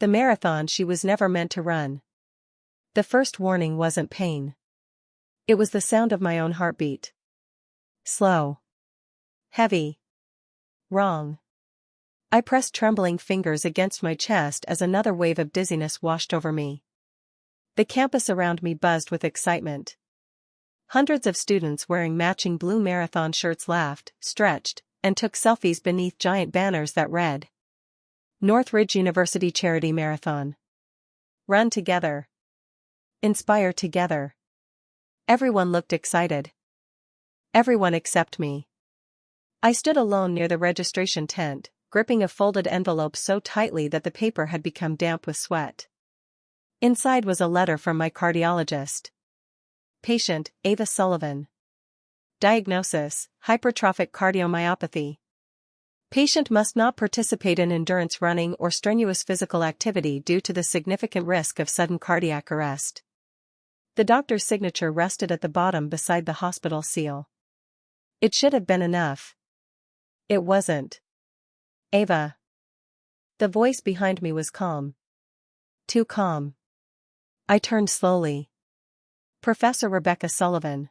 the marathon she was never meant to run. The first warning wasn't pain. It was the sound of my own heartbeat. Slow. Heavy. Wrong. I pressed trembling fingers against my chest as another wave of dizziness washed over me. The campus around me buzzed with excitement. Hundreds of students wearing matching blue marathon shirts laughed, stretched, and took selfies beneath giant banners that read, Northridge University Charity Marathon. Run together. Inspire together. Everyone looked excited. Everyone except me. I stood alone near the registration tent, gripping a folded envelope so tightly that the paper had become damp with sweat. Inside was a letter from my cardiologist. Patient, Ava Sullivan. Diagnosis, hypertrophic cardiomyopathy. Patient must not participate in endurance running or strenuous physical activity due to the significant risk of sudden cardiac arrest. The doctor's signature rested at the bottom beside the hospital seal. It should have been enough. It wasn't. Ava. The voice behind me was calm. Too calm. I turned slowly. Professor Rebecca Sullivan.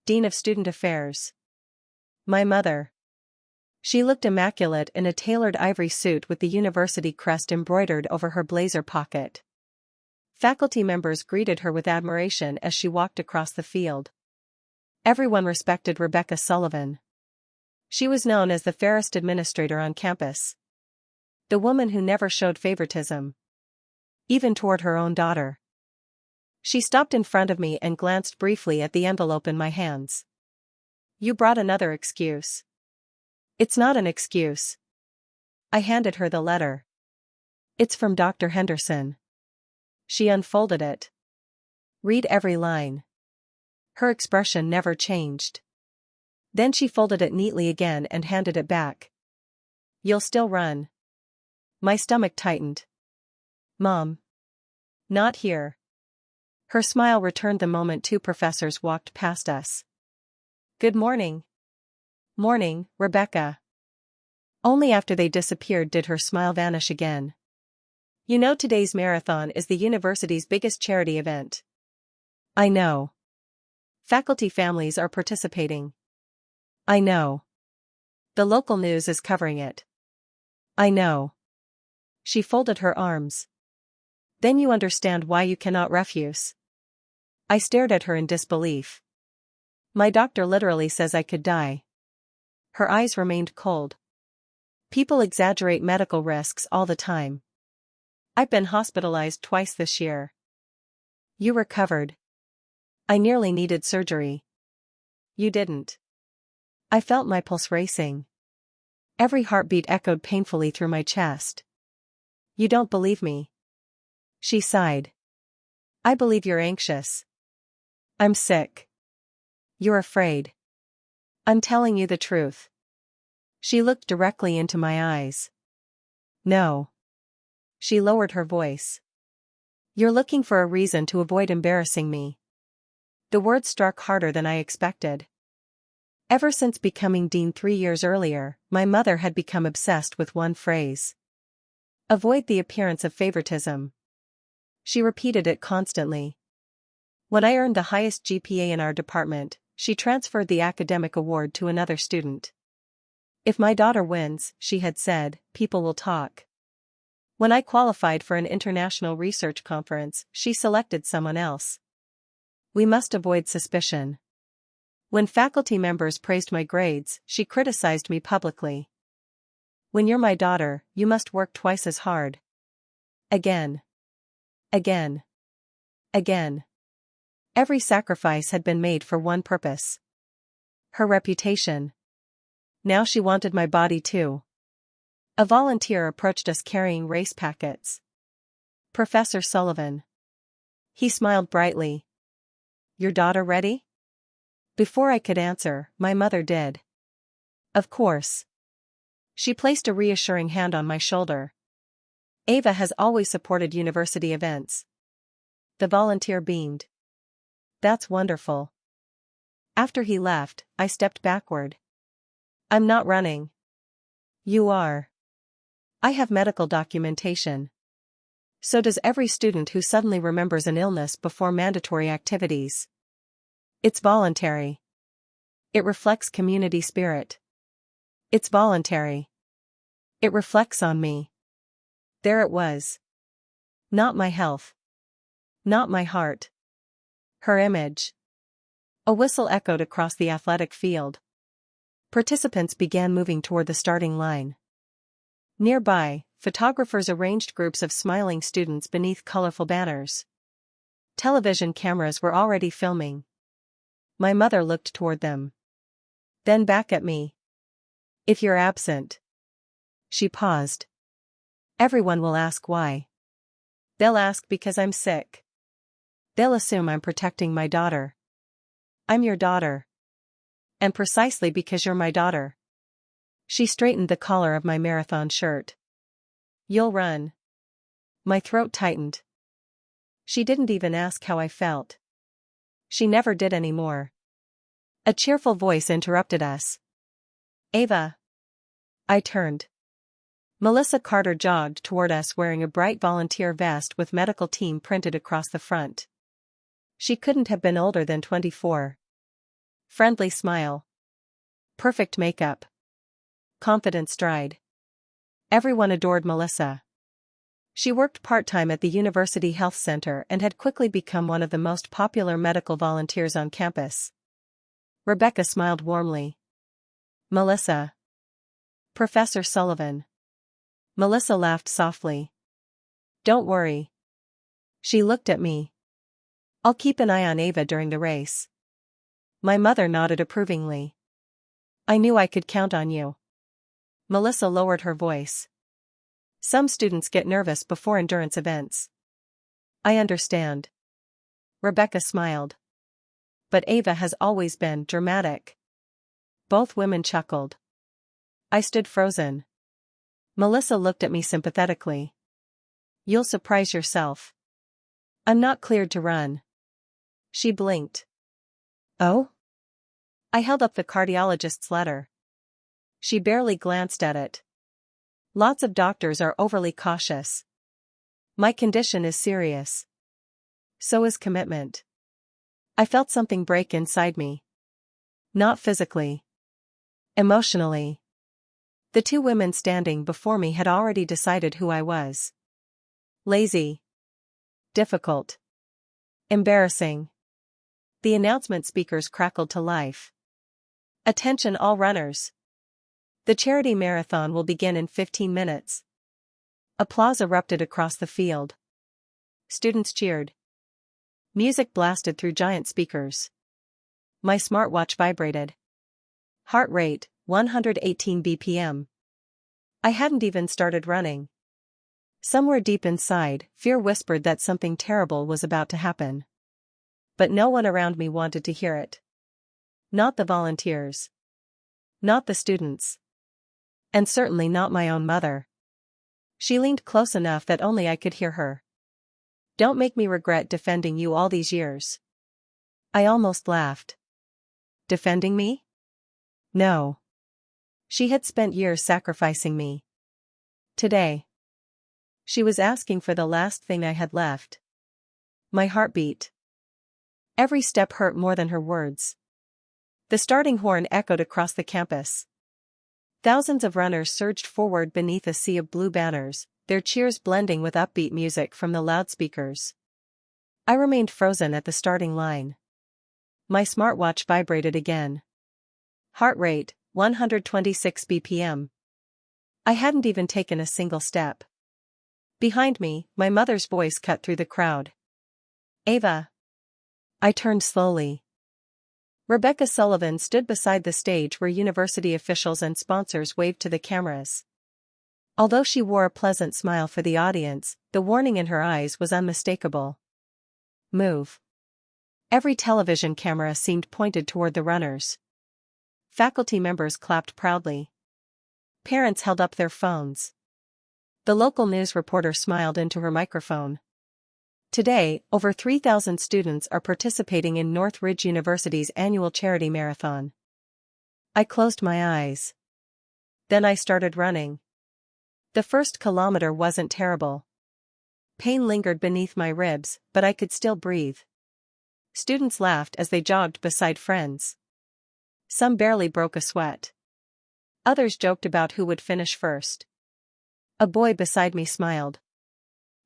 Dean of Student Affairs. My mother. She looked immaculate in a tailored ivory suit with the university crest embroidered over her blazer pocket. Faculty members greeted her with admiration as she walked across the field. Everyone respected Rebecca Sullivan. She was known as the fairest administrator on campus. The woman who never showed favoritism. Even toward her own daughter. She stopped in front of me and glanced briefly at the envelope in my hands. You brought another excuse. It's not an excuse. I handed her the letter. It's from Dr. Henderson. She unfolded it. Read every line. Her expression never changed. Then she folded it neatly again and handed it back. You'll still run. My stomach tightened. Mom. Not here. Her smile returned the moment two professors walked past us. Good morning. Morning, Rebecca. Only after they disappeared did her smile vanish again. You know today's marathon is the university's biggest charity event. I know. Faculty families are participating. I know. The local news is covering it. I know. She folded her arms. Then you understand why you cannot refuse. I stared at her in disbelief. My doctor literally says I could die. Her eyes remained cold. People exaggerate medical risks all the time. I've been hospitalized twice this year. You recovered. I nearly needed surgery. You didn't. I felt my pulse racing. Every heartbeat echoed painfully through my chest. You don't believe me. She sighed. I believe you're anxious. I'm sick. You're afraid. I'm telling you the truth. She looked directly into my eyes. No. She lowered her voice. You're looking for a reason to avoid embarrassing me. The words struck harder than I expected. Ever since becoming dean 3 years earlier, my mother had become obsessed with one phrase. Avoid the appearance of favoritism. She repeated it constantly. When I earned the highest GPA in our department, she transferred the academic award to another student. If my daughter wins, she had said, people will talk. When I qualified for an international research conference, she selected someone else. We must avoid suspicion. When faculty members praised my grades, she criticized me publicly. When you're my daughter, you must work twice as hard. Again. Again. Again. Every sacrifice had been made for one purpose. Her reputation. Now she wanted my body too. A volunteer approached us carrying race packets. Professor Sullivan. He smiled brightly. Your daughter ready? Before I could answer, my mother did. Of course. She placed a reassuring hand on my shoulder. Ava has always supported university events. The volunteer beamed. That's wonderful. After he left, I stepped backward. I'm not running. You are. I have medical documentation. So does every student who suddenly remembers an illness before mandatory activities. It's voluntary. It reflects community spirit. It's voluntary. It reflects on me. There it was. Not my health. Not my heart. Her image. A whistle echoed across the athletic field. Participants began moving toward the starting line. Nearby, photographers arranged groups of smiling students beneath colorful banners. Television cameras were already filming. My mother looked toward them. Then back at me. If you're absent. She paused. Everyone will ask why. They'll ask because I'm sick. They'll assume I'm protecting my daughter. I'm your daughter. And precisely because you're my daughter. She straightened the collar of my marathon shirt. You'll run. My throat tightened. She didn't even ask how I felt. She never did anymore. A cheerful voice interrupted us. Ava. I turned. Melissa Carter jogged toward us wearing a bright volunteer vest with medical team printed across the front. She couldn't have been older than 24. Friendly smile. Perfect makeup. Confident stride. Everyone adored Melissa. She worked part-time at the University Health Center and had quickly become one of the most popular medical volunteers on campus. Rebecca smiled warmly. Melissa. Professor Sullivan. Melissa laughed softly. Don't worry. She looked at me. I'll keep an eye on Ava during the race. My mother nodded approvingly. I knew I could count on you. Melissa lowered her voice. Some students get nervous before endurance events. I understand. Rebecca smiled. But Ava has always been dramatic. Both women chuckled. I stood frozen. Melissa looked at me sympathetically. You'll surprise yourself. I'm not cleared to run. She blinked. Oh? I held up the cardiologist's letter. She barely glanced at it. Lots of doctors are overly cautious. My condition is serious. So is commitment. I felt something break inside me. Not physically. Emotionally. The two women standing before me had already decided who I was. Lazy. Difficult. Embarrassing. The announcement speakers crackled to life. Attention all runners. The charity marathon will begin in 15 minutes. Applause erupted across the field. Students cheered. Music blasted through giant speakers. My smartwatch vibrated. Heart rate, 118 BPM. I hadn't even started running. Somewhere deep inside, fear whispered that something terrible was about to happen. But no one around me wanted to hear it. Not the volunteers. Not the students. And certainly not my own mother. She leaned close enough that only I could hear her. Don't make me regret defending you all these years. I almost laughed. Defending me? No. She had spent years sacrificing me. Today. She was asking for the last thing I had left. My heartbeat. Every step hurt more than her words. The starting horn echoed across the campus. Thousands of runners surged forward beneath a sea of blue banners, their cheers blending with upbeat music from the loudspeakers. I remained frozen at the starting line. My smartwatch vibrated again. Heart rate, 126 BPM. I hadn't even taken a single step. Behind me, my mother's voice cut through the crowd. Ava. I turned slowly. Rebecca Sullivan stood beside the stage where university officials and sponsors waved to the cameras. Although she wore a pleasant smile for the audience, the warning in her eyes was unmistakable. Move. Every television camera seemed pointed toward the runners. Faculty members clapped proudly. Parents held up their phones. The local news reporter smiled into her microphone. Today, over 3,000 students are participating in Northridge University's annual charity marathon. I closed my eyes. Then I started running. The first kilometer wasn't terrible. Pain lingered beneath my ribs, but I could still breathe. Students laughed as they jogged beside friends. Some barely broke a sweat. Others joked about who would finish first. A boy beside me smiled.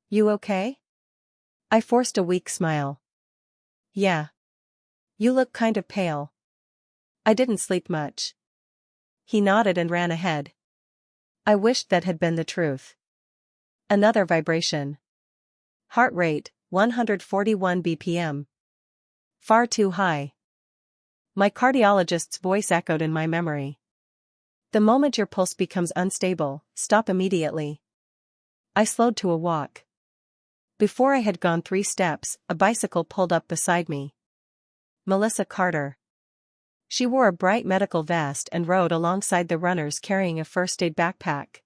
"You okay?" I forced a weak smile. "Yeah. You look kind of pale." "I didn't sleep much." He nodded and ran ahead. I wished that had been the truth. Another vibration. Heart rate, 141 bpm. Far too high. My cardiologist's voice echoed in my memory. "The moment your pulse becomes unstable, stop immediately." I slowed to a walk. Before I had gone 3 steps, a bicycle pulled up beside me. Melissa Carter. She wore a bright medical vest and rode alongside the runners carrying a first aid backpack.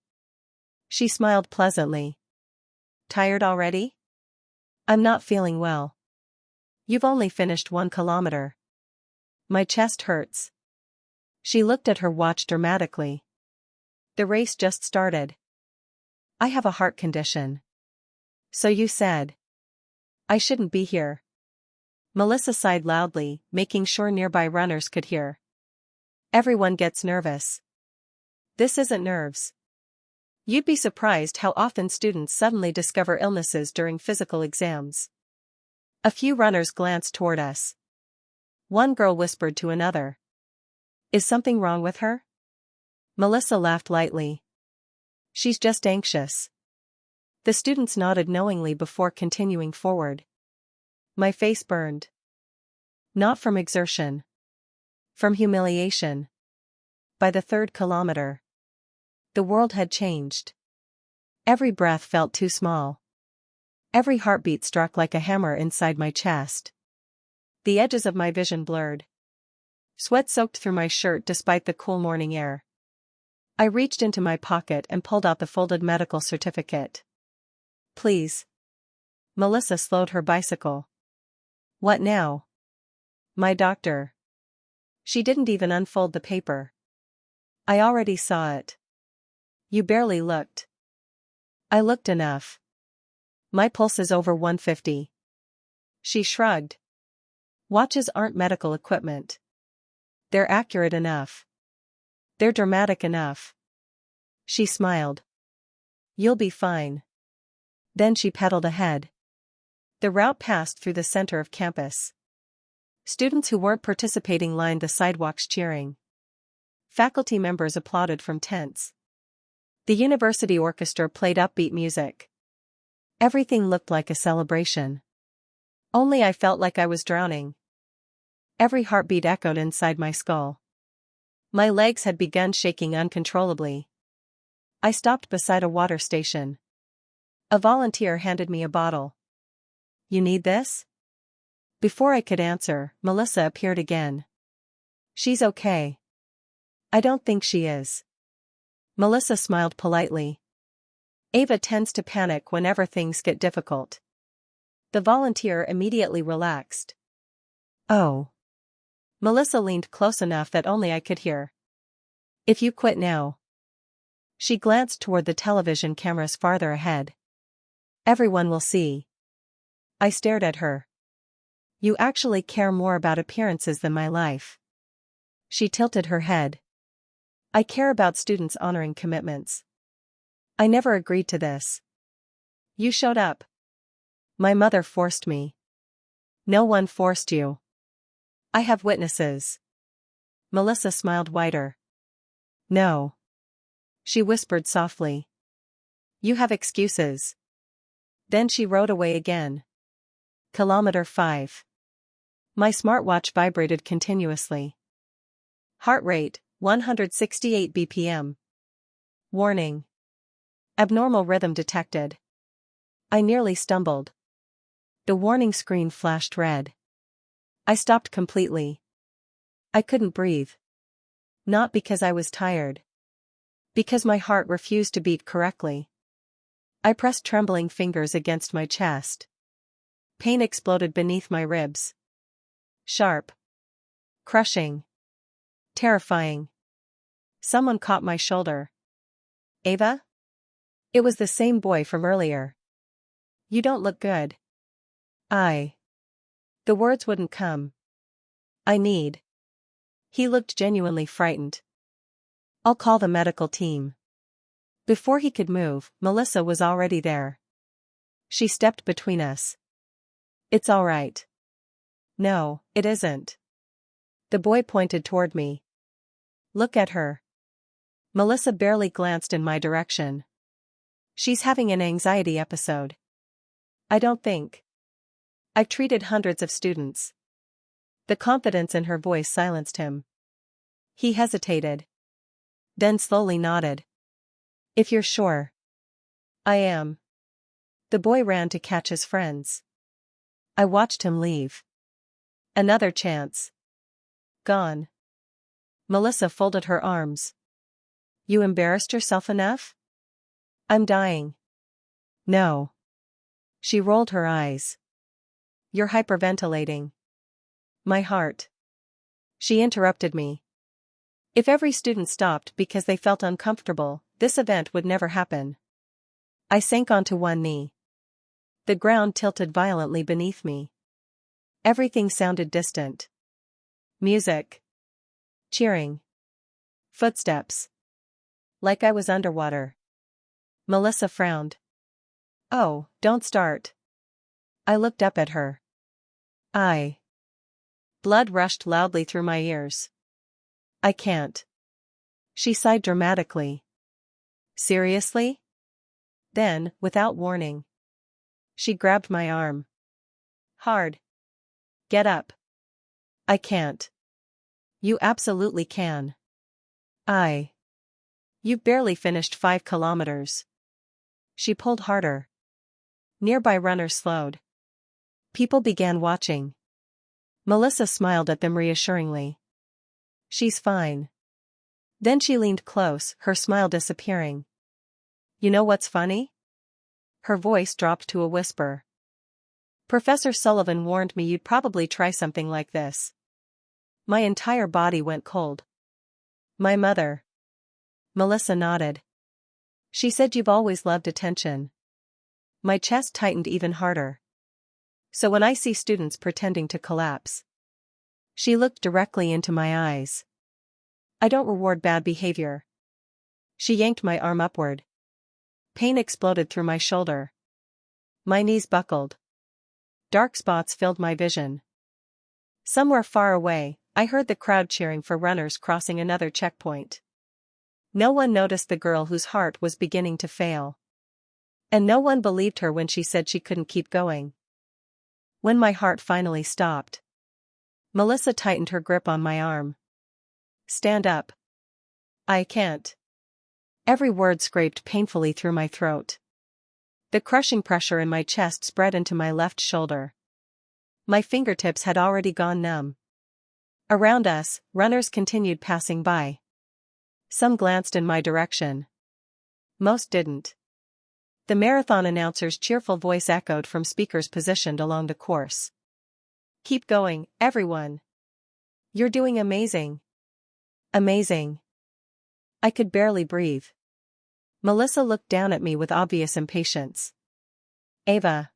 She smiled pleasantly. "Tired already?" "I'm not feeling well." "You've only finished 1 kilometer." "My chest hurts." She looked at her watch dramatically. "The race just started." "I have a heart condition." "So you said." "I shouldn't be here." Melissa sighed loudly, making sure nearby runners could hear. "Everyone gets nervous." "This isn't nerves." You'd be surprised how often students suddenly discover illnesses during physical exams. A few runners glanced toward us. One girl whispered to another. "Is something wrong with her?" Melissa laughed lightly. "She's just anxious." The students nodded knowingly before continuing forward. My face burned. Not from exertion. From humiliation. By the 3rd kilometer. The world had changed. Every breath felt too small. Every heartbeat struck like a hammer inside my chest. The edges of my vision blurred. Sweat soaked through my shirt despite the cool morning air. I reached into my pocket and pulled out the folded medical certificate. "Please." Melissa slowed her bicycle. "What now?" "My doctor." She didn't even unfold the paper. "I already saw it." "You barely looked." "I looked enough. My pulse is over 150. She shrugged. "Watches aren't medical equipment. They're accurate enough. They're dramatic enough." She smiled. "You'll be fine." Then she pedaled ahead. The route passed through the center of campus. Students who weren't participating lined the sidewalks cheering. Faculty members applauded from tents. The university orchestra played upbeat music. Everything looked like a celebration. Only I felt like I was drowning. Every heartbeat echoed inside my skull. My legs had begun shaking uncontrollably. I stopped beside a water station. A volunteer handed me a bottle. "You need this?" Before I could answer, Melissa appeared again. "She's okay." "I don't think she is." Melissa smiled politely. Ava tends to panic whenever things get difficult. The volunteer immediately relaxed. "Oh." Melissa leaned close enough that only I could hear. "If you quit now." She glanced toward the television cameras farther ahead. "Everyone will see." I stared at her. "You actually care more about appearances than my life." She tilted her head. "I care about students honoring commitments. I never agreed to this." "You showed up." "My mother forced me." "No one forced you." "I have witnesses." Melissa smiled wider. "No." She whispered softly. "You have excuses." Then she rode away again. Kilometer 5. My smartwatch vibrated continuously. Heart rate, 168 bpm. Warning. Abnormal rhythm detected. I nearly stumbled. The warning screen flashed red. I stopped completely. I couldn't breathe. Not because I was tired. Because my heart refused to beat correctly. I pressed trembling fingers against my chest. Pain exploded beneath my ribs. Sharp. Crushing. Terrifying. Someone caught my shoulder. "Ava?" It was the same boy from earlier. You don't look good. I. The words wouldn't come. I need. He looked genuinely frightened. I'll call the medical team. Before he could move, Melissa was already there. She stepped between us. It's all right. No, it isn't. The boy pointed toward me. Look at her. Melissa barely glanced in my direction. She's having an anxiety episode. I don't think. I've treated hundreds of students. The confidence in her voice silenced him. He hesitated. Then slowly nodded. If you're sure. I am. The boy ran to catch his friends. I watched him leave. Another chance. Gone. Melissa folded her arms. You embarrassed yourself enough? I'm dying. No. She rolled her eyes. You're hyperventilating. My heart. She interrupted me. If every student stopped because they felt uncomfortable, this event would never happen. I sank onto one knee. The ground tilted violently beneath me. Everything sounded distant. Music. Cheering. Footsteps. Like I was underwater. Melissa frowned. Oh, don't start. I looked up at her. Blood rushed loudly through my ears. I can't. She sighed dramatically. Seriously? Then, without warning, she grabbed my arm. Hard. Get up. I can't. You absolutely can. You've barely finished 5 kilometers. She pulled harder. Nearby runners slowed. People began watching. Melissa smiled at them reassuringly. She's fine. Then she leaned close, her smile disappearing. You know what's funny? Her voice dropped to a whisper. Professor Sullivan warned me you'd probably try something like this. My entire body went cold. My mother. Melissa nodded. She said you've always loved attention. My chest tightened even harder. So when I see students pretending to collapse. She looked directly into my eyes. I don't reward bad behavior. She yanked my arm upward. Pain exploded through my shoulder. My knees buckled. Dark spots filled my vision. Somewhere far away, I heard the crowd cheering for runners crossing another checkpoint. No one noticed the girl whose heart was beginning to fail. And no one believed her when she said she couldn't keep going. When my heart finally stopped, Melissa tightened her grip on my arm. Stand up. I can't. Every word scraped painfully through my throat. The crushing pressure in my chest spread into my left shoulder. My fingertips had already gone numb. Around us, runners continued passing by. Some glanced in my direction. Most didn't. The marathon announcer's cheerful voice echoed from speakers positioned along the course. Keep going, everyone. You're doing amazing. Amazing. I could barely breathe. Melissa looked down at me with obvious impatience. Ava.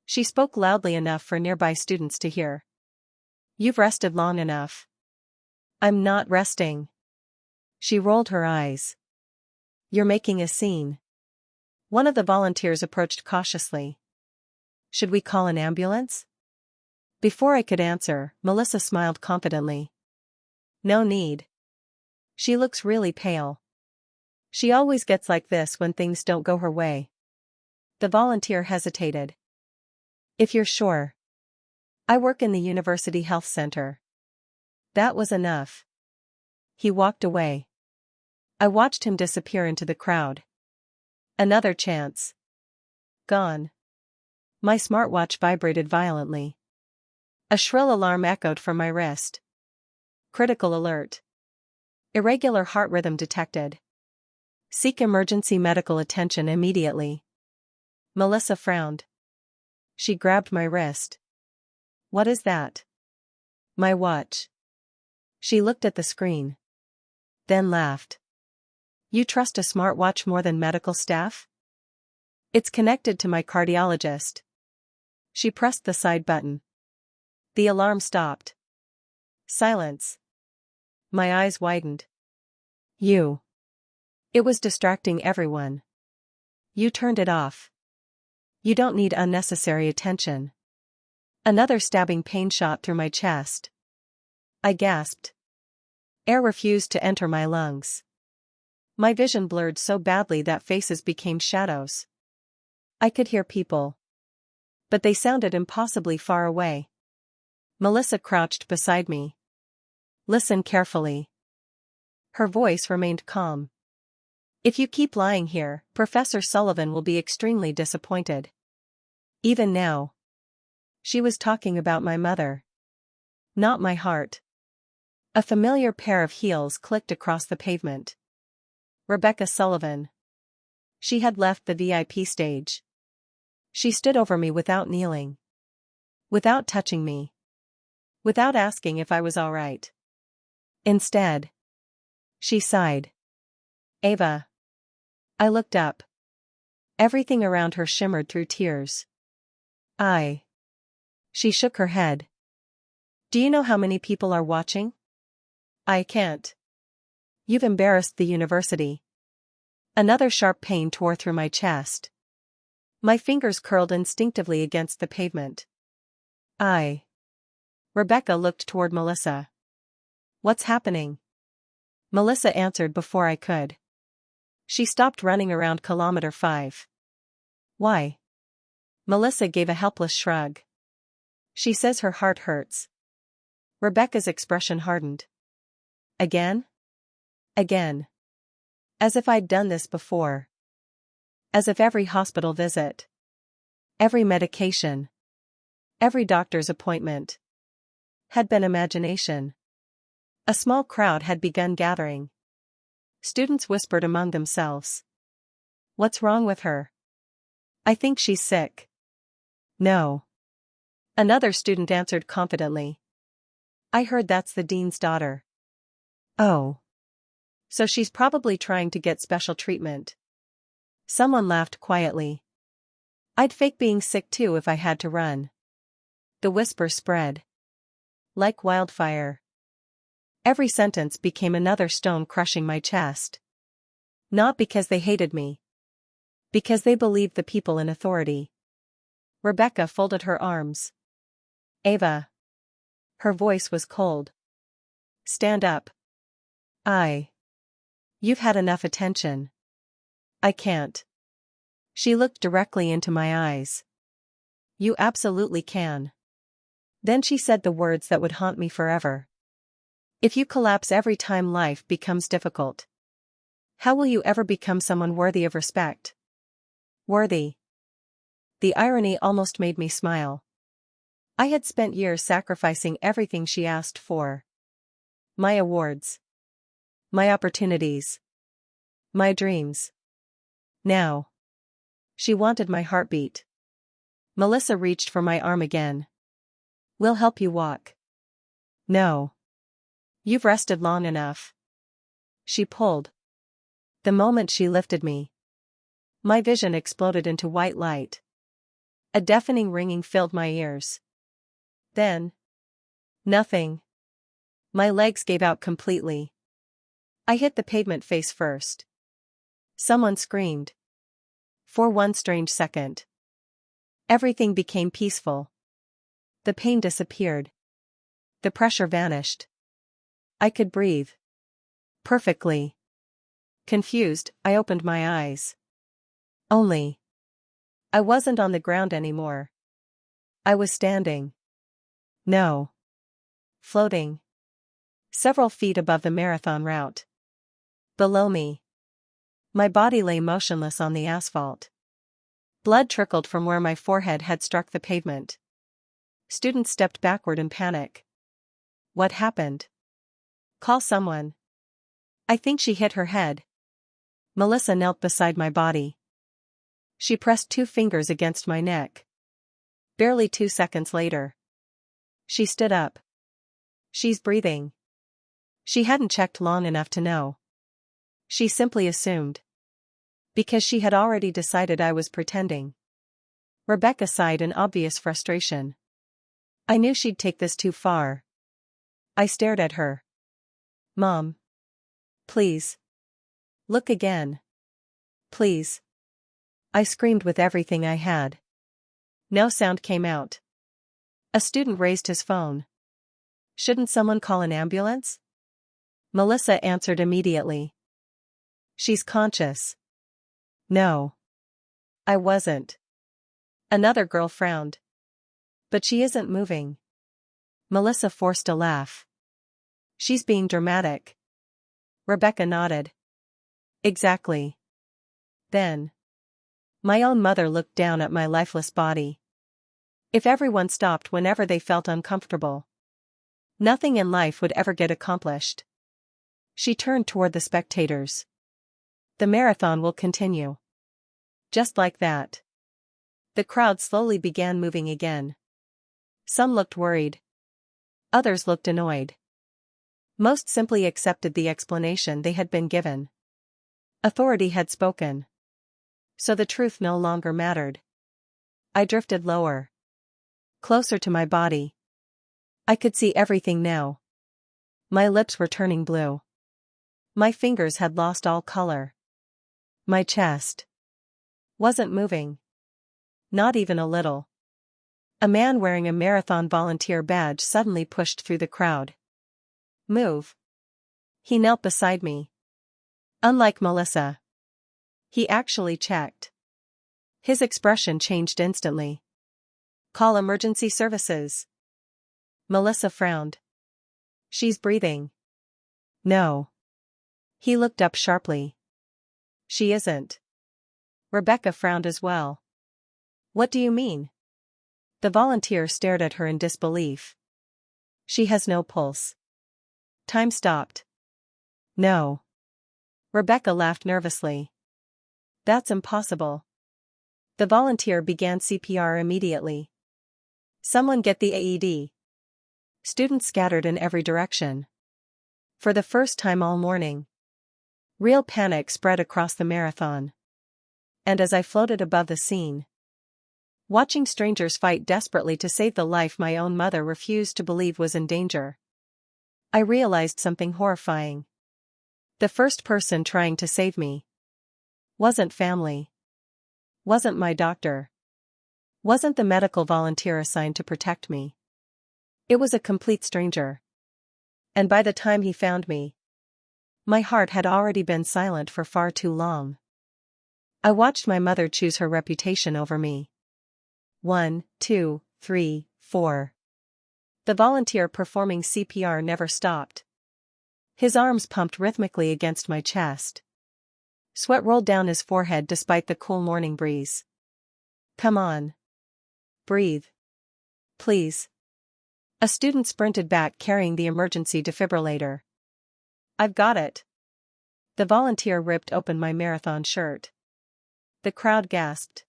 She spoke loudly enough for nearby students to hear. You've rested long enough. I'm not resting. She rolled her eyes. You're making a scene. One of the volunteers approached cautiously. Should we call an ambulance? Before I could answer, Melissa smiled confidently. No need. She looks really pale. She always gets like this when things don't go her way. The volunteer hesitated. If you're sure. I work in the University Health Center. That was enough. He walked away. I watched him disappear into the crowd. Another chance. Gone. My smartwatch vibrated violently. A shrill alarm echoed from my wrist. Critical alert. Irregular heart rhythm detected. Seek emergency medical attention immediately. Melissa frowned. She grabbed my wrist. What is that? My watch. She looked at the screen. Then laughed. You trust a smartwatch more than medical staff? It's connected to my cardiologist. She pressed the side button. The alarm stopped. Silence. My eyes widened. You. It was distracting everyone. You turned it off. You don't need unnecessary attention. Another stabbing pain shot through my chest. I gasped. Air refused to enter my lungs. My vision blurred so badly that faces became shadows. I could hear people. But they sounded impossibly far away. Melissa crouched beside me. Listen carefully. Her voice remained calm. If you keep lying here, Professor Sullivan will be extremely disappointed. Even now. She was talking about my mother. Not my heart. A familiar pair of heels clicked across the pavement. Rebecca Sullivan. She had left the VIP stage. She stood over me without kneeling. Without touching me. Without asking if I was all right. Instead. She sighed. Ava. I looked up. Everything around her shimmered through tears. She shook her head. Do you know how many people are watching? I can't. You've embarrassed the university. Another sharp pain tore through my chest. My fingers curled instinctively against the pavement. Rebecca looked toward Melissa. What's happening? Melissa answered before I could. She stopped running around kilometer 5. Why? Melissa gave a helpless shrug. She says her heart hurts. Rebecca's expression hardened. Again? Again. As if I'd done this before. As if every hospital visit. Every medication. Every doctor's appointment. Had been imagination. A small crowd had begun gathering. Students whispered among themselves. What's wrong with her? I think she's sick. No. Another student answered confidently. I heard that's the dean's daughter. Oh. So she's probably trying to get special treatment. Someone laughed quietly. I'd fake being sick too if I had to run. The whisper spread. Like wildfire. Every sentence became another stone crushing my chest. Not because they hated me. Because they believed the people in authority. Rebecca folded her arms. Ava. Her voice was cold. Stand up. You've had enough attention. I can't. She looked directly into my eyes. You absolutely can. Then she said the words that would haunt me forever. If you collapse every time life becomes difficult, how will you ever become someone worthy of respect? Worthy. The irony almost made me smile. I had spent years sacrificing everything she asked for. My awards. My opportunities. My dreams. Now. She wanted my heartbeat. Melissa reached for my arm again. We'll help you walk. No. You've rested long enough. She pulled. The moment she lifted me, my vision exploded into white light. A deafening ringing filled my ears. Then. Nothing. My legs gave out completely. I hit the pavement face first. Someone screamed. For one strange second. Everything became peaceful. The pain disappeared. The pressure vanished. I could breathe. Perfectly. Confused, I opened my eyes. Only. I wasn't on the ground anymore. I was standing. No. Floating. Several feet above the marathon route. Below me. My body lay motionless on the asphalt. Blood trickled from where my forehead had struck the pavement. Students stepped backward in panic. What happened? Call someone. I think she hit her head. Melissa knelt beside my body. She pressed 2 fingers against my neck. Barely 2 seconds later. She stood up. She's breathing. She hadn't checked long enough to know. She simply assumed. Because she had already decided I was pretending. Rebecca sighed in obvious frustration. I knew she'd take this too far. I stared at her. Mom. Please. Look again. Please. I screamed with everything I had. No sound came out. A student raised his phone. Shouldn't someone call an ambulance? Melissa answered immediately. She's conscious. No. I wasn't. Another girl frowned. But she isn't moving. Melissa forced a laugh. She's being dramatic. Rebecca nodded. Exactly. Then. My own mother looked down at my lifeless body. If everyone stopped whenever they felt uncomfortable, nothing in life would ever get accomplished. She turned toward the spectators. The marathon will continue. Just like that. The crowd slowly began moving again. Some looked worried. Others looked annoyed. Most simply accepted the explanation they had been given. Authority had spoken. So the truth no longer mattered. I drifted lower. Closer to my body. I could see everything now. My lips were turning blue. My fingers had lost all color. My chest wasn't moving. Not even a little. A man wearing a marathon volunteer badge suddenly pushed through the crowd. Move. He knelt beside me. Unlike Melissa. He actually checked. His expression changed instantly. Call emergency services. Melissa frowned. She's breathing. No. He looked up sharply. She isn't. Rebecca frowned as well. What do you mean? The volunteer stared at her in disbelief. She has no pulse. Time stopped. No. Rebecca laughed nervously. That's impossible. The volunteer began CPR immediately. Someone get the AED. Students scattered in every direction. For the first time all morning. Real panic spread across the marathon. And as I floated above the scene, watching strangers fight desperately to save the life my own mother refused to believe was in danger, I realized something horrifying. The first person trying to save me wasn't family. Wasn't my doctor. Wasn't the medical volunteer assigned to protect me. It was a complete stranger. And by the time he found me, my heart had already been silent for far too long. I watched my mother choose her reputation over me. 1, 2, 3, 4. The volunteer performing CPR never stopped. His arms pumped rhythmically against my chest. Sweat rolled down his forehead despite the cool morning breeze. Come on. Breathe. Please. A student sprinted back carrying the emergency defibrillator. I've got it. The volunteer ripped open my marathon shirt. The crowd gasped.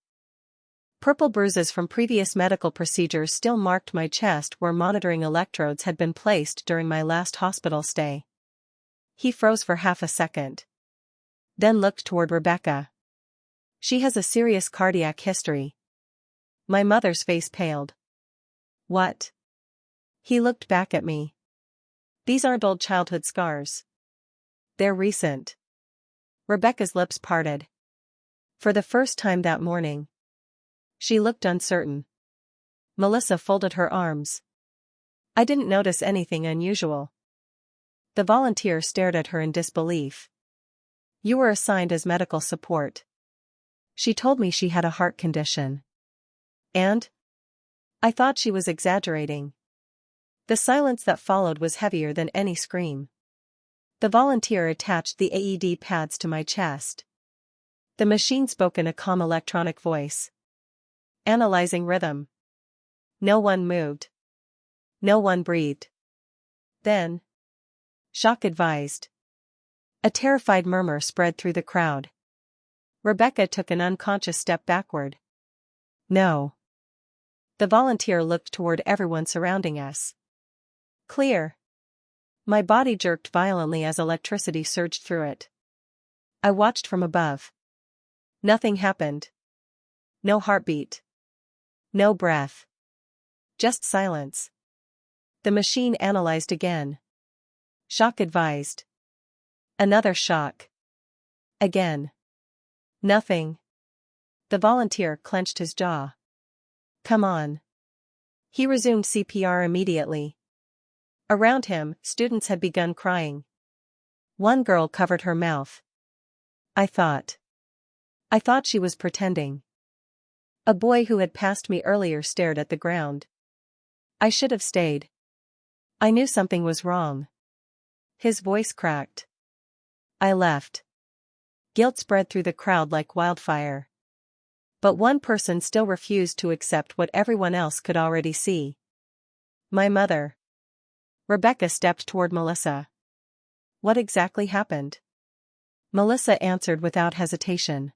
Purple bruises from previous medical procedures still marked my chest where monitoring electrodes had been placed during my last hospital stay. He froze for half a second. Then looked toward Rebecca. She has a serious cardiac history. My mother's face paled. What? He looked back at me. These aren't old childhood scars. They're recent. Rebecca's lips parted. For the first time that morning, she looked uncertain. Melissa folded her arms. I didn't notice anything unusual. The volunteer stared at her in disbelief. You were assigned as medical support. She told me she had a heart condition. And? I thought she was exaggerating. The silence that followed was heavier than any scream. The volunteer attached the AED pads to my chest. The machine spoke in a calm electronic voice. Analyzing rhythm. No one moved. No one breathed. Then. Shock advised. A terrified murmur spread through the crowd. Rebecca took an unconscious step backward. No. The volunteer looked toward everyone surrounding us. Clear. My body jerked violently as electricity surged through it. I watched from above. Nothing happened. No heartbeat. No breath. Just silence. The machine analyzed again. Shock advised. Another shock. Again. Nothing. The volunteer clenched his jaw. Come on. He resumed CPR immediately. Around him, students had begun crying. One girl covered her mouth. I thought she was pretending. A boy who had passed me earlier stared at the ground. I should have stayed. I knew something was wrong. His voice cracked. I left. Guilt spread through the crowd like wildfire. But one person still refused to accept what everyone else could already see. My mother. Rebecca stepped toward Melissa. What exactly happened? Melissa answered without hesitation.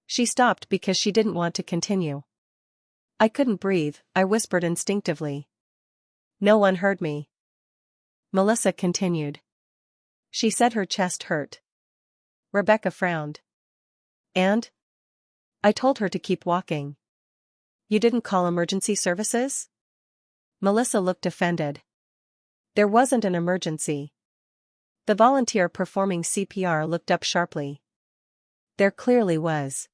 She stopped because she didn't want to continue. I couldn't breathe, I whispered instinctively. No one heard me. Melissa continued. She said her chest hurt. Rebecca frowned. And? I told her to keep walking. You didn't call emergency services? Melissa looked offended. There wasn't an emergency. The volunteer performing CPR looked up sharply. There clearly was.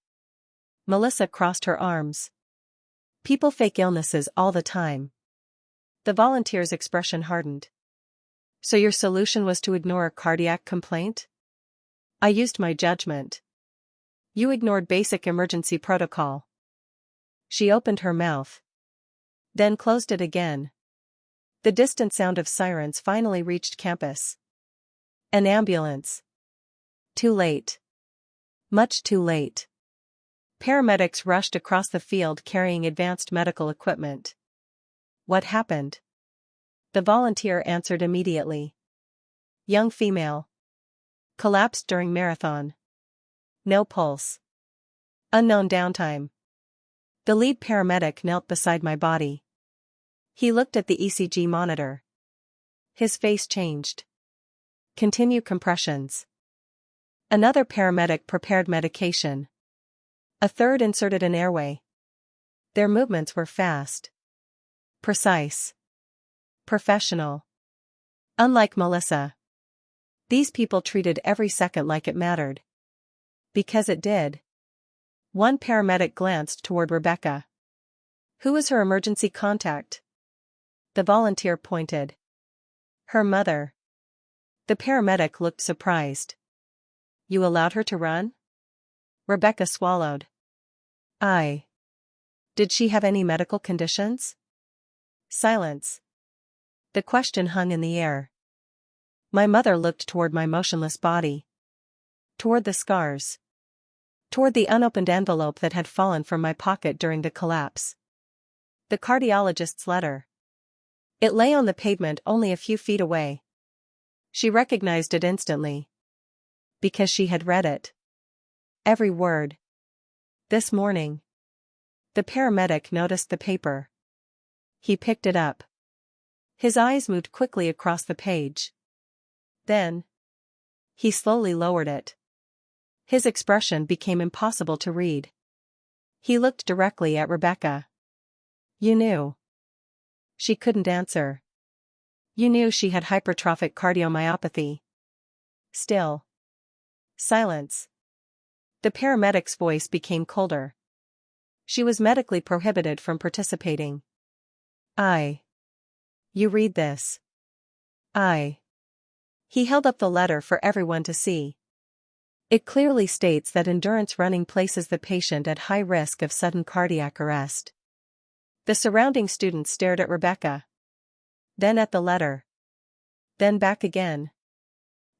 Melissa crossed her arms. People fake illnesses all the time. The volunteer's expression hardened. So your solution was to ignore a cardiac complaint? I used my judgment. You ignored basic emergency protocol. She opened her mouth. Then closed it again. The distant sound of sirens finally reached campus. An ambulance. Too late. Much too late. Paramedics rushed across the field carrying advanced medical equipment. What happened? The volunteer answered immediately. Young female. Collapsed during marathon. No pulse. Unknown downtime. The lead paramedic knelt beside my body. He looked at the ECG monitor. His face changed. Continue compressions. Another paramedic prepared medication. A third inserted an airway. Their movements were fast. Precise. Professional. Unlike Melissa. These people treated every second like it mattered. Because it did. One paramedic glanced toward Rebecca. Who was her emergency contact? The volunteer pointed. Her mother. The paramedic looked surprised. You allowed her to run? Rebecca swallowed. Did she have any medical conditions? Silence. The question hung in the air. My mother looked toward my motionless body. Toward the scars. Toward the unopened envelope that had fallen from my pocket during the collapse. The cardiologist's letter. It lay on the pavement only a few feet away. She recognized it instantly. Because she had read it. Every word. This morning. The paramedic noticed the paper. He picked it up. His eyes moved quickly across the page. Then. He slowly lowered it. His expression became impossible to read. He looked directly at Rebecca. You knew. She couldn't answer. You knew she had hypertrophic cardiomyopathy. Still. Silence. The paramedic's voice became colder. She was medically prohibited from participating. You read this. He held up the letter for everyone to see. It clearly states that endurance running places the patient at high risk of sudden cardiac arrest. The surrounding students stared at Rebecca. Then at the letter. Then back again.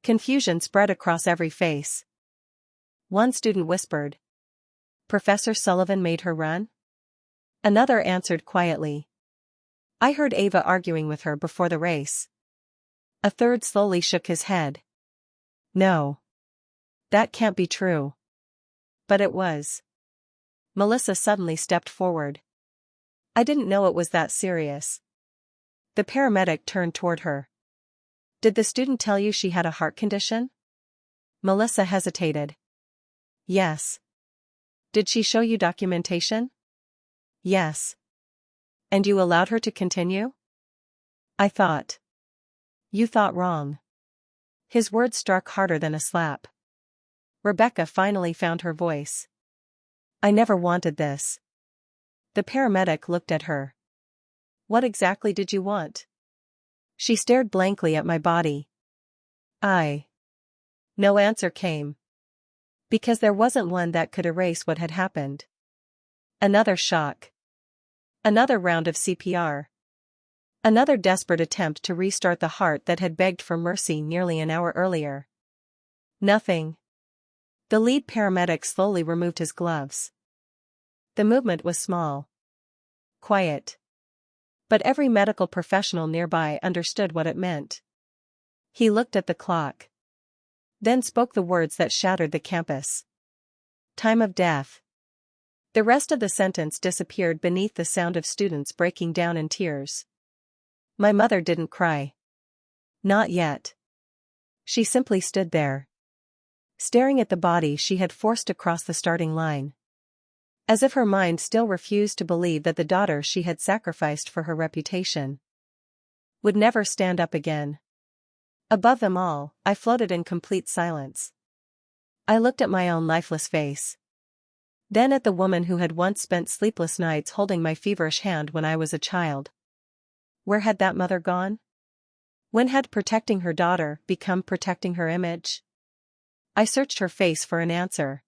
Confusion spread across every face. One student whispered. Professor Sullivan made her run? Another answered quietly. I heard Ava arguing with her before the race. A third slowly shook his head. No. That can't be true. But it was. Melissa suddenly stepped forward. I didn't know it was that serious. The paramedic turned toward her. Did the student tell you she had a heart condition? Melissa hesitated. Yes. Did she show you documentation? Yes. And you allowed her to continue? I thought. You thought wrong. His words struck harder than a slap. Rebecca finally found her voice. I never wanted this. The paramedic looked at her. What exactly did you want? She stared blankly at my body. No answer came. Because there wasn't one that could erase what had happened. Another shock. Another round of CPR. Another desperate attempt to restart the heart that had begged for mercy nearly an hour earlier. Nothing. The lead paramedic slowly removed his gloves. The movement was small. Quiet. But every medical professional nearby understood what it meant. He looked at the clock. Then spoke the words that shattered the campus. Time of death. The rest of the sentence disappeared beneath the sound of students breaking down in tears. My mother didn't cry. Not yet. She simply stood there, staring at the body she had forced across the starting line. As if her mind still refused to believe that the daughter she had sacrificed for her reputation would never stand up again. Above them all, I floated in complete silence. I looked at my own lifeless face. Then at the woman who had once spent sleepless nights holding my feverish hand when I was a child. Where had that mother gone? When had protecting her daughter become protecting her image? I searched her face for an answer.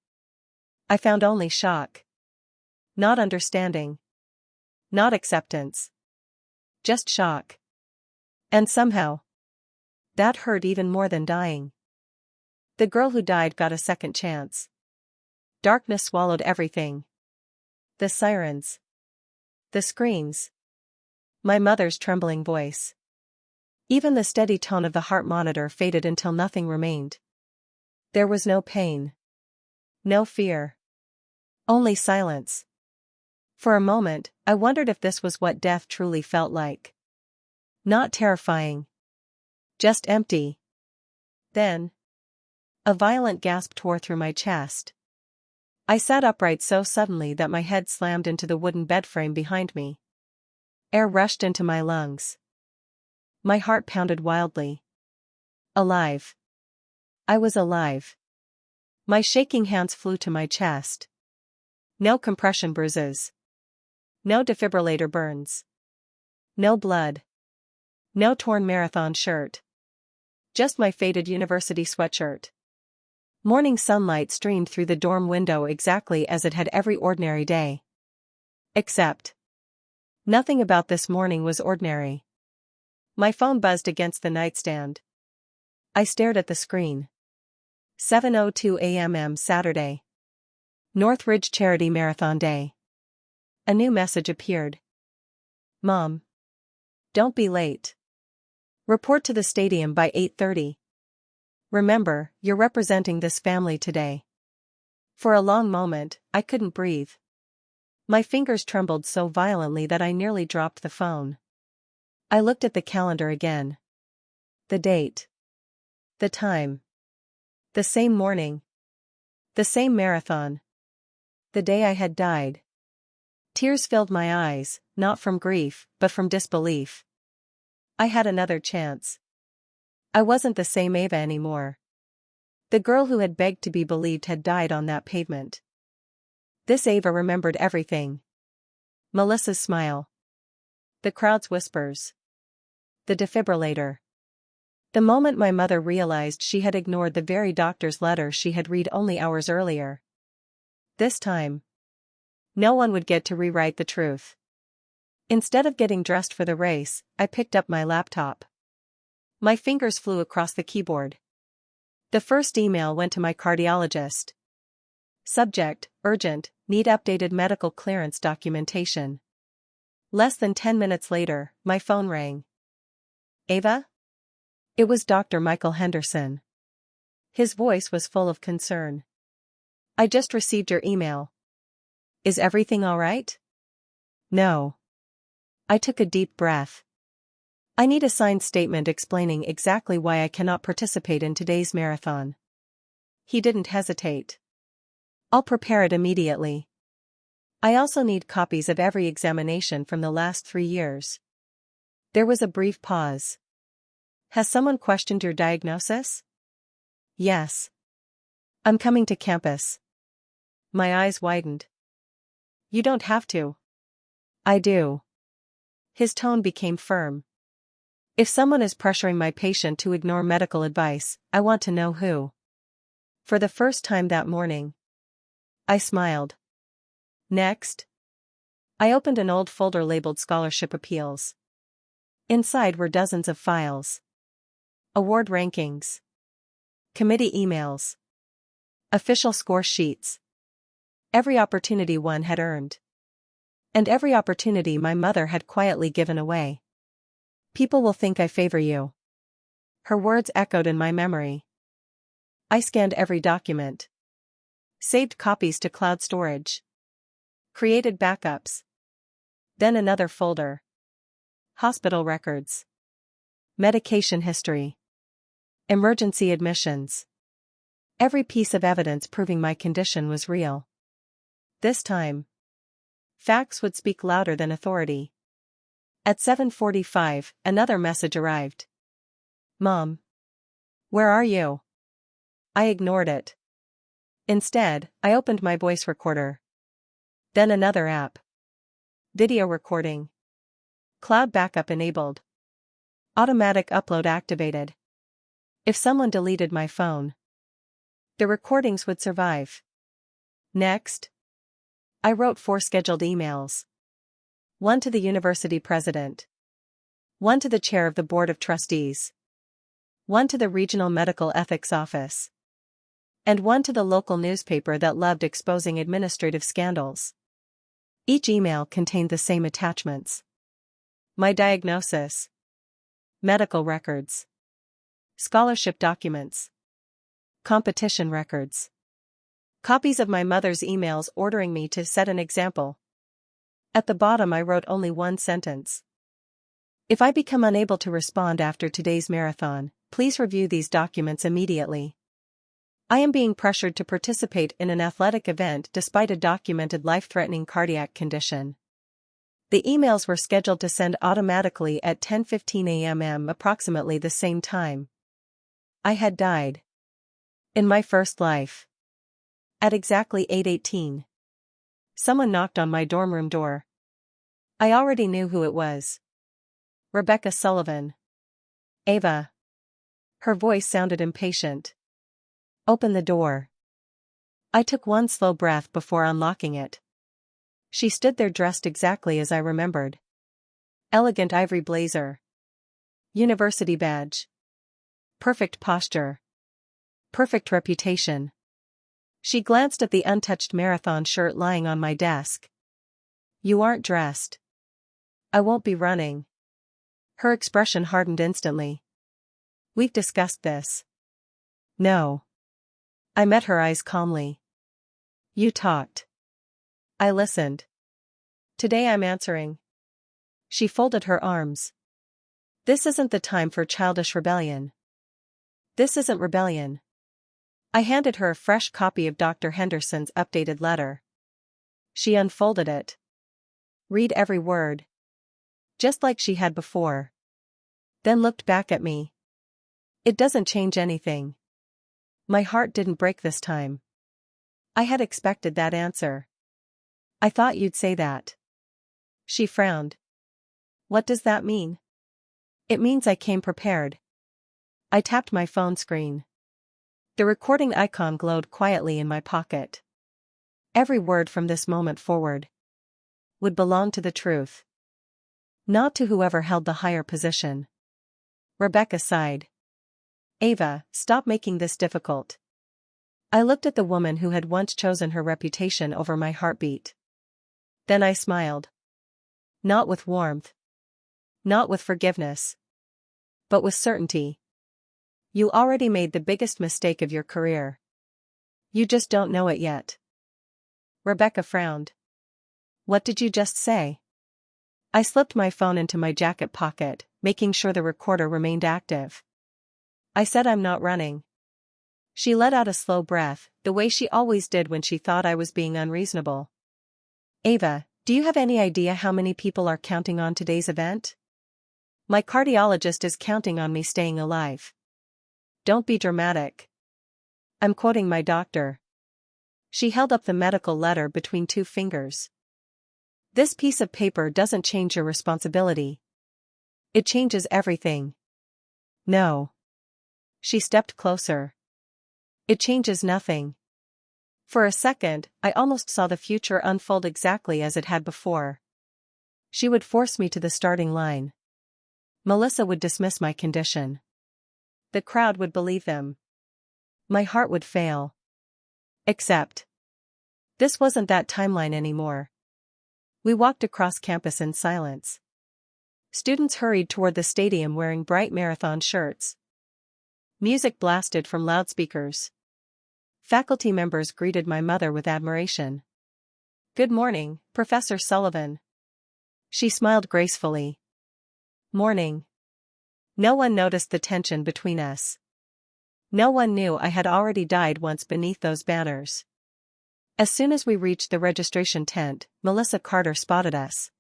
I found only shock. Not understanding. Not acceptance. Just shock. And somehow, that hurt even more than dying. The girl who died got a second chance. Darkness swallowed everything. The sirens. The screams. My mother's trembling voice. Even the steady tone of the heart monitor faded until nothing remained. There was no pain. No fear. Only silence. For a moment, I wondered if this was what death truly felt like. Not terrifying. Just empty. Then, a violent gasp tore through my chest. I sat upright so suddenly that my head slammed into the wooden bed frame behind me. Air rushed into my lungs. My heart pounded wildly. Alive. I was alive. My shaking hands flew to my chest. No compression bruises. No defibrillator burns. No blood. No torn marathon shirt. Just my faded university sweatshirt. Morning sunlight streamed through the dorm window exactly as it had every ordinary day. Except, nothing about this morning was ordinary. My phone buzzed against the nightstand. I stared at the screen. 7:02 a.m. Saturday. Northridge Charity Marathon Day. A new message appeared. Mom. Don't be late. Report to the stadium by 8:30. Remember, you're representing this family today. For a long moment, I couldn't breathe. My fingers trembled so violently that I nearly dropped the phone. I looked at the calendar again. The date. The time. The same morning. The same marathon. The day I had died. Tears filled my eyes, not from grief, but from disbelief. I had another chance. I wasn't the same Ava anymore. The girl who had begged to be believed had died on that pavement. This Ava remembered everything. Melissa's smile. The crowd's whispers. The defibrillator. The moment my mother realized she had ignored the very doctor's letter she had read only hours earlier. This time, no one would get to rewrite the truth. Instead of getting dressed for the race, I picked up my laptop. My fingers flew across the keyboard. The first email went to my cardiologist. Subject, urgent, need updated medical clearance documentation. Less than 10 minutes later, my phone rang. Ava? It was Dr. Michael Henderson. His voice was full of concern. I just received your email. Is everything all right? No. I took a deep breath. I need a signed statement explaining exactly why I cannot participate in today's marathon. He didn't hesitate. I'll prepare it immediately. I also need copies of every examination from the last 3 years. There was a brief pause. Has someone questioned your diagnosis? Yes. I'm coming to campus. My eyes widened. You don't have to. I do. His tone became firm. If someone is pressuring my patient to ignore medical advice, I want to know who. For the first time that morning, I smiled. Next, I opened an old folder labeled Scholarship Appeals. Inside were dozens of files. Award rankings. Committee emails. Official score sheets. Every opportunity one had earned. And every opportunity my mother had quietly given away. People will think I favor you. Her words echoed in my memory. I scanned every document. Saved copies to cloud storage. Created backups. Then another folder. Hospital records. Medication history. Emergency admissions. Every piece of evidence proving my condition was real. This time, facts would speak louder than authority. At 7:45, another message arrived. Mom. Where are you? I ignored it. Instead, I opened my voice recorder. Then another app. Video recording. Cloud backup enabled. Automatic upload activated. If someone deleted my phone, the recordings would survive. Next, I wrote 4 scheduled emails. 1 to the university president. 1 to the chair of the board of trustees. 1 to the regional medical ethics office. And 1 to the local newspaper that loved exposing administrative scandals. Each email contained the same attachments. My diagnosis. Medical records. Scholarship documents. Competition records. Copies of my mother's emails ordering me to set an example. At the bottom I wrote only one sentence. If I become unable to respond after today's marathon, please review these documents immediately. I am being pressured to participate in an athletic event despite a documented life-threatening cardiac condition. The emails were scheduled to send automatically at 10:15 a.m. approximately the same time. I had died. In my first life. At exactly 8:18. Someone knocked on my dorm room door. I already knew who it was. Rebecca Sullivan. Ava. Her voice sounded impatient. Open the door. I took one slow breath before unlocking it. She stood there dressed exactly as I remembered. Elegant ivory blazer. University badge. Perfect posture. Perfect reputation. She glanced at the untouched marathon shirt lying on my desk. You aren't dressed. I won't be running. Her expression hardened instantly. We've discussed this. No. I met her eyes calmly. You talked. I listened. Today I'm answering. She folded her arms. This isn't the time for childish rebellion. This isn't rebellion. I handed her a fresh copy of Dr. Henderson's updated letter. She unfolded it. Read every word. Just like she had before. Then looked back at me. It doesn't change anything. My heart didn't break this time. I had expected that answer. I thought you'd say that. She frowned. What does that mean? It means I came prepared. I tapped my phone screen. The recording icon glowed quietly in my pocket. Every word from this moment forward would belong to the truth. Not to whoever held the higher position. Rebecca sighed. Ava, stop making this difficult. I looked at the woman who had once chosen her reputation over my heartbeat. Then I smiled. Not with warmth. Not with forgiveness. But with certainty. You already made the biggest mistake of your career. You just don't know it yet. Rebecca frowned. What did you just say? I slipped my phone into my jacket pocket, making sure the recorder remained active. I said I'm not running. She let out a slow breath, the way she always did when she thought I was being unreasonable. Ava, do you have any idea how many people are counting on today's event? My cardiologist is counting on me staying alive. Don't be dramatic. I'm quoting my doctor. She held up the medical letter between two fingers. This piece of paper doesn't change your responsibility. It changes everything. No. She stepped closer. It changes nothing. For a second, I almost saw the future unfold exactly as it had before. She would force me to the starting line. Melissa would dismiss my condition. The crowd would believe them. My heart would fail. Except, this wasn't that timeline anymore. We walked across campus in silence. Students hurried toward the stadium wearing bright marathon shirts. Music blasted from loudspeakers. Faculty members greeted my mother with admiration. "Good morning, Professor Sullivan." She smiled gracefully. "Morning." No one noticed the tension between us. No one knew I had already died once beneath those banners. As soon as we reached the registration tent, Melissa Carter spotted us.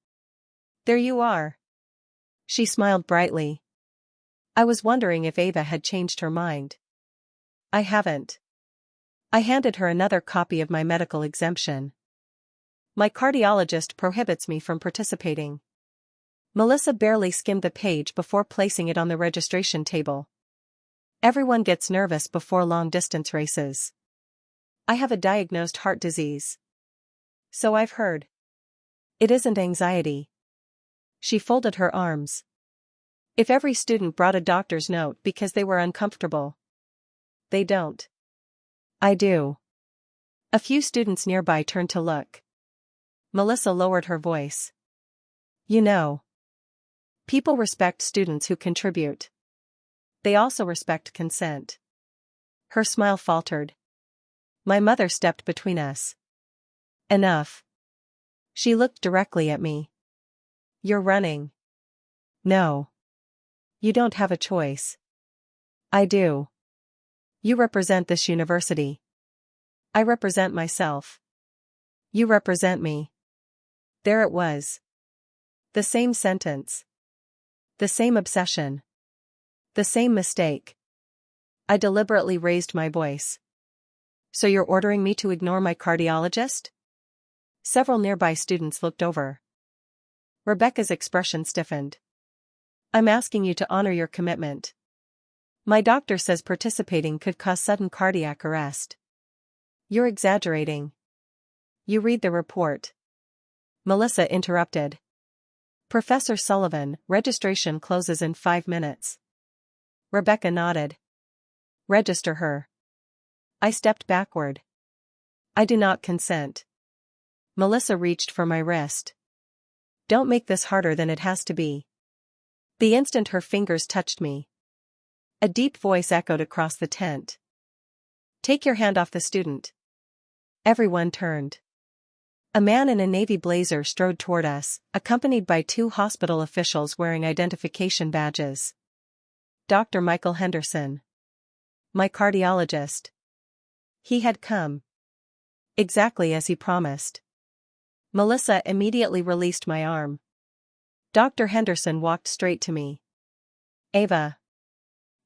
"There you are." She smiled brightly. I was wondering if Ava had changed her mind. "I haven't." I handed her another copy of my medical exemption. "My cardiologist prohibits me from participating." Melissa barely skimmed the page before placing it on the registration table. "Everyone gets nervous before long-distance races. I have a diagnosed heart disease. So I've heard." "It isn't anxiety." She folded her arms. "If every student brought a doctor's note because they were uncomfortable." "They don't." "I do." A few students nearby turned to look. Melissa lowered her voice. "You know, people respect students who contribute. They also respect consent." Her smile faltered. My mother stepped between us. "Enough." She looked directly at me. "You're running." "No. You don't have a choice." "I do. You represent this university." "I represent myself." "You represent me." There it was. The same sentence. The same obsession. The same mistake. I deliberately raised my voice. "So you're ordering me to ignore my cardiologist?" Several nearby students looked over. Rebecca's expression stiffened. "I'm asking you to honor your commitment. My doctor says participating could cause sudden cardiac arrest." "You're exaggerating." "You read the report." Melissa interrupted. "Professor Sullivan, registration closes in 5 minutes." Rebecca nodded. "Register her." I stepped backward. "I do not consent." Melissa reached for my wrist. "Don't make this harder than it has to be." The instant her fingers touched me, a deep voice echoed across the tent. "Take your hand off the student." Everyone turned. A man in a navy blazer strode toward us, accompanied by 2 hospital officials wearing identification badges. Dr. Michael Henderson. My cardiologist. He had come. Exactly as he promised. Melissa immediately released my arm. Dr. Henderson walked straight to me. "Ava.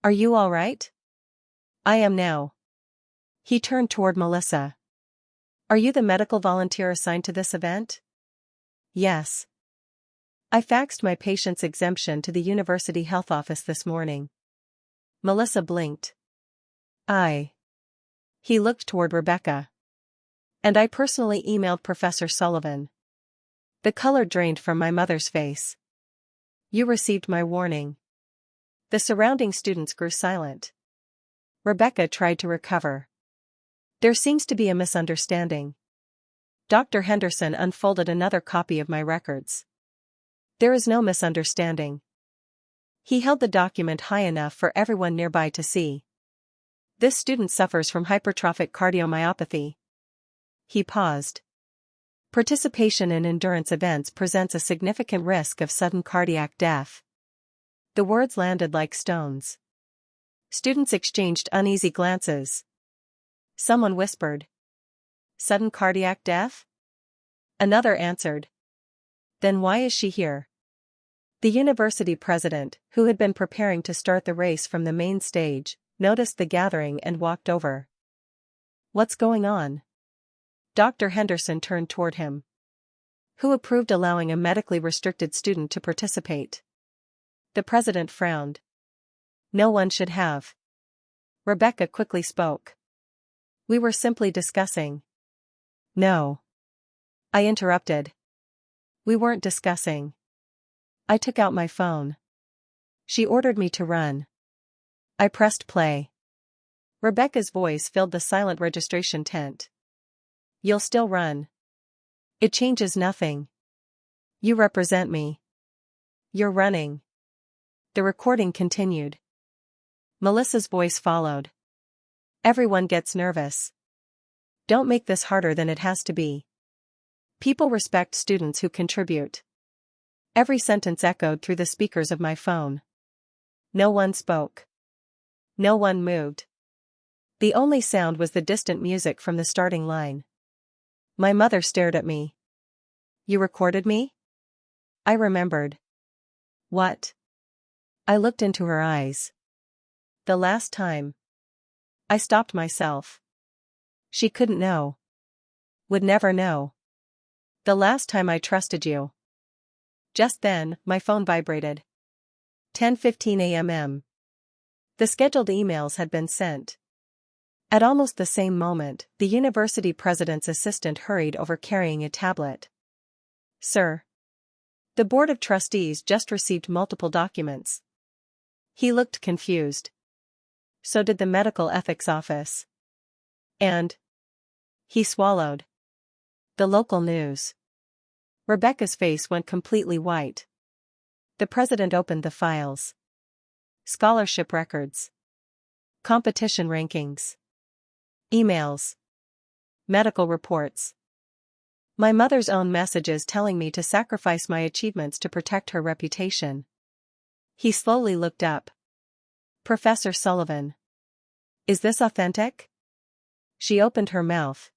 Are you all right?" "I am now." He turned toward Melissa. "Are you the medical volunteer assigned to this event?" "Yes." "I faxed my patient's exemption to the university health office this morning." Melissa blinked. He looked toward Rebecca. "And I personally emailed Professor Sullivan." The color drained from my mother's face. "You received my warning." The surrounding students grew silent. Rebecca tried to recover. "There seems to be a misunderstanding." Dr. Henderson unfolded another copy of my records. "There is no misunderstanding." He held the document high enough for everyone nearby to see. "This student suffers from hypertrophic cardiomyopathy." He paused. "Participation in endurance events presents a significant risk of sudden cardiac death." The words landed like stones. Students exchanged uneasy glances. Someone whispered. Sudden cardiac death? Another answered. Then why is she here? The university president, who had been preparing to start the race from the main stage, noticed the gathering and walked over. What's going on? Dr. Henderson turned toward him. Who approved allowing a medically restricted student to participate? The president frowned. No one should have. Rebecca quickly spoke. We were simply discussing. No. I interrupted. We weren't discussing. I took out my phone. She ordered me to run. I pressed play. Rebecca's voice filled the silent registration tent. You'll still run. It changes nothing. You represent me. You're running. The recording continued. Melissa's voice followed. Everyone gets nervous. Don't make this harder than it has to be. People respect students who contribute. Every sentence echoed through the speakers of my phone. No one spoke. No one moved. The only sound was the distant music from the starting line. My mother stared at me. You recorded me? I remembered. What? I looked into her eyes. The last time. I stopped myself. She couldn't know. Would never know. The last time I trusted you. Just then, my phone vibrated. 10:15 a.m. The scheduled emails had been sent. At almost the same moment, the university president's assistant hurried over carrying a tablet. Sir. The board of trustees just received multiple documents. He looked confused. So did the medical ethics office. And he swallowed. The local news. Rebecca's face went completely white. The president opened the files. Scholarship records. Competition rankings. Emails. Medical reports. My mother's own messages telling me to sacrifice my achievements to protect her reputation. He slowly looked up. Professor Sullivan. Is this authentic? She opened her mouth.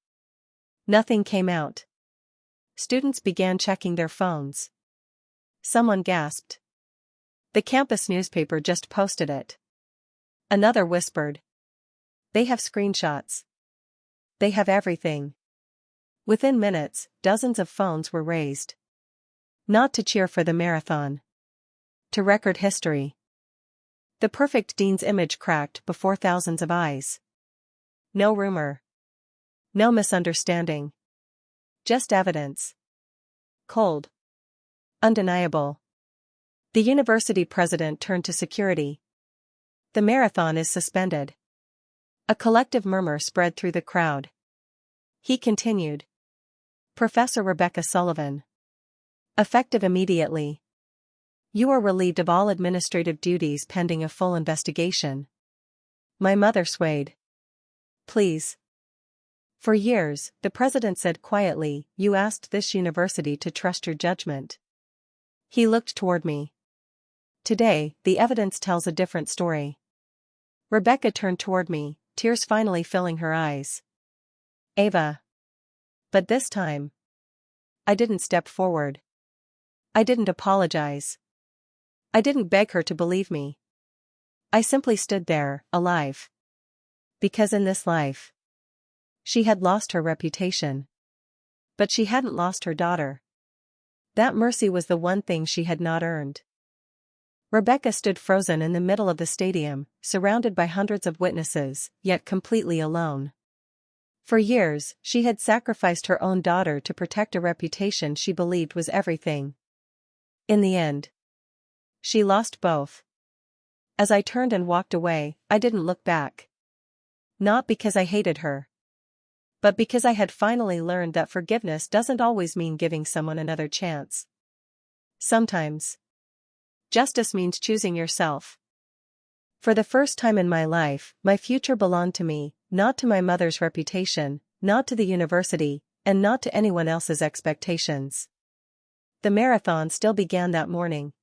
Nothing came out. Students began checking their phones. Someone gasped. The campus newspaper just posted it. Another whispered. They have screenshots. They have everything. Within minutes, dozens of phones were raised. Not to cheer for the marathon. To record history. The perfect dean's image cracked before thousands of eyes. No rumor. No misunderstanding. Just evidence. Cold. Undeniable. The university president turned to security. The marathon is suspended. A collective murmur spread through the crowd. He continued. Professor Rebecca Sullivan. Effective immediately. You are relieved of all administrative duties pending a full investigation. My mother swayed. Please. For years, the president said quietly, you asked this university to trust your judgment. He looked toward me. Today, the evidence tells a different story. Rebecca turned toward me, tears finally filling her eyes. Ava. But this time. I didn't step forward. I didn't apologize. I didn't beg her to believe me. I simply stood there, alive. Because in this life, she had lost her reputation. But she hadn't lost her daughter. That mercy was the one thing she had not earned. Rebecca stood frozen in the middle of the stadium, surrounded by hundreds of witnesses, yet completely alone. For years, she had sacrificed her own daughter to protect a reputation she believed was everything. In the end, she lost both. As I turned and walked away, I didn't look back. Not because I hated her, but because I had finally learned that forgiveness doesn't always mean giving someone another chance. Sometimes, justice means choosing yourself. For the first time in my life, my future belonged to me, not to my mother's reputation, not to the university, and not to anyone else's expectations. The marathon still began that morning.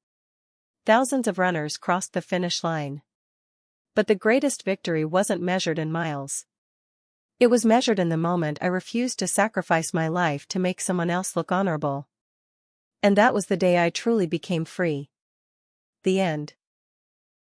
Thousands of runners crossed the finish line. But the greatest victory wasn't measured in miles. It was measured in the moment I refused to sacrifice my life to make someone else look honorable. And that was the day I truly became free. The end.